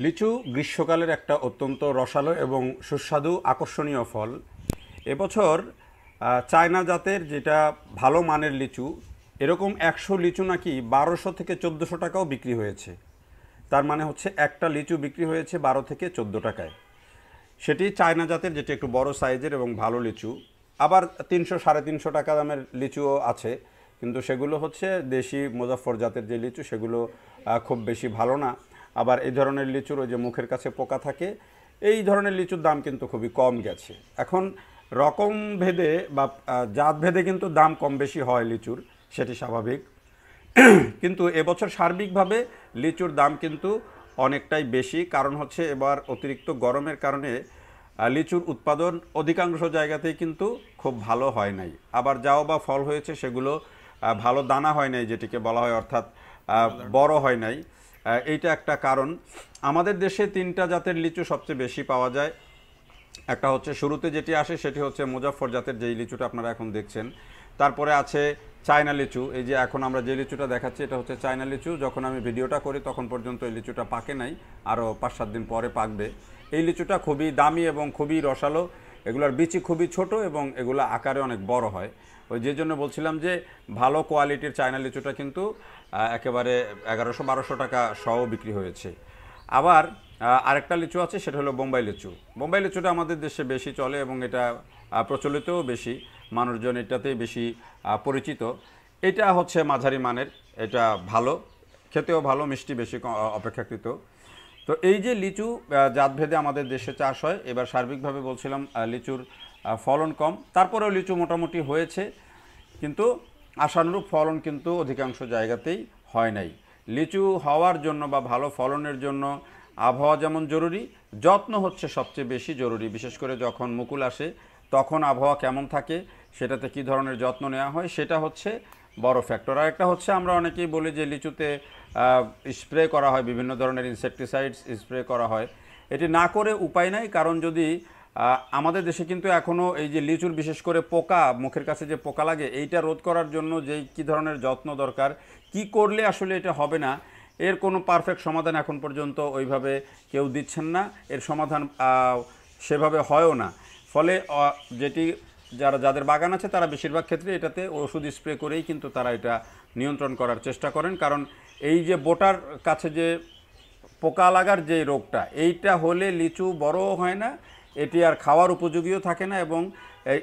লিচু গ্রীষ্মকালের একটা অত্যন্ত রসালো এবং সুস্বাদু আকর্ষণীয় ফল। এবছর চায়না জাতের যেটা ভালো মানের লিচু, এরকম 100 লিচু নাকি 1200 থেকে 1400 টাকাও বিক্রি হয়েছে। তার মানে হচ্ছে একটা লিচু বিক্রি হয়েছে 12 থেকে 14 টাকায়। সেটি চায়না জাতের, যেটি একটু বড় সাইজের এবং ভালো লিচু। আবার 300 সাড়ে 300 টাকা দামের লিচুও আছে, কিন্তু সেগুলো হচ্ছে দেশি মুজাফফর জাতের যে লিচু, সেগুলো খুব বেশি ভালো না। আবার এই ধরনের লিচুর ওই যে মুখের কাছে পোকা থাকে, এই ধরনের লিচুর দাম কিন্তু খুবই কম গেছে। এখন রকম ভেদে বা জাত ভেদে কিন্তু দাম কম বেশি হয় লিচুর, সেটি স্বাভাবিক। কিন্তু এবছর সার্বিকভাবে লিচুর দাম কিন্তু অনেকটাই বেশি। কারণ হচ্ছে এবার অতিরিক্ত গরমের কারণে লিচুর উৎপাদন অধিকাংশ জায়গাতেই কিন্তু খুব ভালো হয় নাই। আবার যাও বা ফল হয়েছে সেগুলো ভালো দানা হয় নাই, যেটিকে বলা হয়, অর্থাৎ বড় হয় নাই। এইটা একটা কারণ। আমাদের দেশে 3টা জাতের লিচু সবচেয়ে বেশি পাওয়া যায়। একটা হচ্ছে শুরুতে যেটি আসে সেটি হচ্ছে মুজাফফর জাতের, যেই লিচুটা আপনারা এখন দেখছেন। তারপরে আছে চায়না লিচু। এই যে এখন আমরা যে লিচুটা দেখাচ্ছি এটা হচ্ছে চায়না লিচু। যখন আমি ভিডিওটা করি তখন পর্যন্ত এই লিচুটা পাকে নাই, আরও 5-7 দিন পরে পাকবে। এই লিচুটা খুবই দামি এবং খুবই রসালো। এগুলোর বিচি খুবই ছোট এবং এগুলো আকারে অনেক বড় হয়। ওই যে জন্য বলছিলাম যে ভালো কোয়ালিটির চায়না লিচুটা কিন্তু একেবারে 1100-1200 টাকা সহ বিক্রি হয়েছে। আবার আরেকটা লিচু আছে, সেটা হলো বোম্বাই লিচু। বোম্বাই লিচুটা আমাদের দেশে বেশি চলে এবং এটা প্রচলিতও বেশি, মানুষজন এটাতেই বেশি পরিচিত। এটা হচ্ছে মাঝারি মানের, এটা ভালো, খেতেও ভালো, মিষ্টি বেশি অপেক্ষাকৃত। তো এই যে লিচু জাতভেদে আমাদের দেশে চাষ হয়, এবার সার্বিকভাবে বলছিলাম লিচুর ফলন কম, তারপরেও লিচু মোটামুটি হয়েছে, কিন্তু আশানুরূপ ফলন কিন্তু অধিকাংশ জায়গাতেই হয় নাই। লিচু হওয়ার জন্য বা ভালো ফলনের জন্য আবহাওয়া যেমন জরুরি, যত্ন হচ্ছে সবচেয়ে বেশি জরুরি। বিশেষ করে যখন মুকুল আসে তখন আবহাওয়া কেমন থাকে, সেটাতে কী ধরনের যত্ন নেওয়া হয়, সেটা হচ্ছে বড় ফ্যাক্টর। আর একটা হচ্ছে আমরা অনেকেই বলি যে লিচুতে স্প্রে করা হয়, বিভিন্ন ধরনের ইনসেকটিসাইডস স্প্রে করা হয়। এটি না করে উপায় নাই, কারণ যদি আমাদের দেশে কিন্তু এখনও এই যে লিচুর বিশেষ করে পোকা, মুখের কাছে যে পোকা লাগে, এইটা রোধ করার জন্য যেই কী ধরনের যত্ন দরকার, কি করলে আসলে এটা হবে না, এর কোনো পারফেক্ট সমাধান এখন পর্যন্ত ওইভাবে কেউ দিচ্ছেন না। এর সমাধান সেভাবে হয়ও না। ফলে যেটি যাদের বাগান আছে তারা বেশিরভাগ ক্ষেত্রে এটাতে ওষুধ স্প্রে করেই কিন্তু তারা এটা নিয়ন্ত্রণ করার চেষ্টা করেন। কারণ এই যে বোটার কাছে যে পোকা লাগার যে রোগটা, এইটা হলে লিচু বড়ও হয় না, এটি আর খাওয়ার উপযোগীও থাকে না, এবং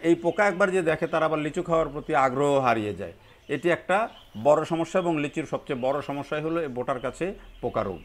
এই পোকা একবার যে দেখে তারা আবার লিচু খাওয়ার প্রতি আগ্রহ হারিয়ে যায়। এটি একটা বড় সমস্যা, এবং লিচুর সবচেয়ে বড় সমস্যাই হলো এই বোটার কাছে পোকা রোগ।